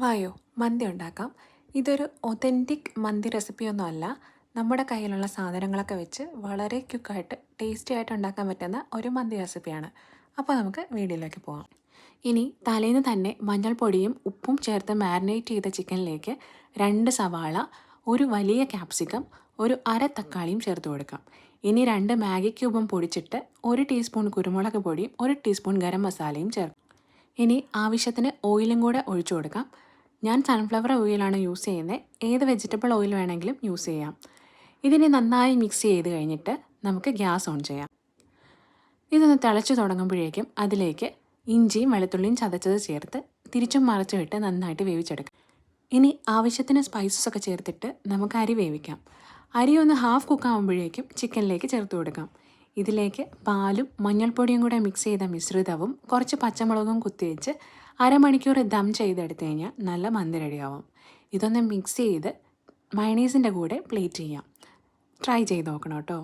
വായോ മന്തി ഉണ്ടാക്കാം. ഇതൊരു ഒതൻറ്റിക് മന്തി റെസിപ്പിയൊന്നും അല്ല. നമ്മുടെ കയ്യിലുള്ള സാധനങ്ങളൊക്കെ വെച്ച് വളരെ ക്വിക്കായിട്ട് ടേസ്റ്റി ആയിട്ട് ഉണ്ടാക്കാൻ പറ്റുന്ന ഒരു മന്തി റെസിപ്പിയാണ്. അപ്പോൾ നമുക്ക് വീഡിയോയിലേക്ക് പോകാം. ഇനി തലേന്ന് തന്നെ മഞ്ഞൾപ്പൊടിയും ഉപ്പും ചേർത്ത് മാരിനേറ്റ് ചെയ്ത ചിക്കനിലേക്ക് 2 സവാള, ഒരു വലിയ ക്യാപ്സിക്കം, ഒരു അര തക്കാളിയും ചേർത്ത് കൊടുക്കാം. ഇനി 2 മാഗി ക്യൂബും പൊടിച്ചിട്ട് 1 ടീസ്പൂൺ കുരുമുളക് പൊടിയും 1 ടീസ്പൂൺ ഗരം മസാലയും ചേർക്കാം. ഇനി ആവശ്യത്തിന് ഓയിലും കൂടെ ഒഴിച്ചു കൊടുക്കാം. ഞാൻ സൺഫ്ലവർ ഓയിലാണ് യൂസ് ചെയ്യുന്നത്. ഏത് വെജിറ്റബിൾ ഓയിൽ വേണമെങ്കിലും യൂസ് ചെയ്യാം. ഇതിനെ നന്നായി മിക്സ് ചെയ്ത് കഴിഞ്ഞിട്ട് നമുക്ക് ഗ്യാസ് ഓൺ ചെയ്യാം. ഇതൊന്ന് തിളച്ച് തുടങ്ങുമ്പോഴേക്കും അതിലേക്ക് ഇഞ്ചിയും വെളുത്തുള്ളിയും ചതച്ചത് ചേർത്ത് തിരിച്ചും മറിച്ചും ഇട്ട് നന്നായിട്ട് വേവിച്ചെടുക്കാം. ഇനി ആവശ്യത്തിന് സ്പൈസസ് ഒക്കെ ചേർത്തിട്ട് നമുക്ക് അരി വേവിക്കാം. അരി ഒന്ന് ഹാഫ് കുക്ക് ആകുമ്പോഴേക്കും ചിക്കനിലേക്ക് ചേർത്ത് കൊടുക്കാം. ഇതിലേക്ക് പാലും മഞ്ഞൾപ്പൊടിയും കൂടെ മിക്സ് ചെയ്ത മിശ്രിതവും കുറച്ച് പച്ചമുളകും കുത്തിവെച്ച് അരമണിക്കൂർ ദം ചെയ്തെടുത്തു കഴിഞ്ഞാൽ നല്ല മന്തി റെഡിയാവും. ഇതൊന്ന് മിക്സ് ചെയ്ത് മയണൈസിൻ്റെ കൂടെ പ്ലേറ്റ് ചെയ്യാം. ട്രൈ ചെയ്ത് നോക്കണം കേട്ടോ.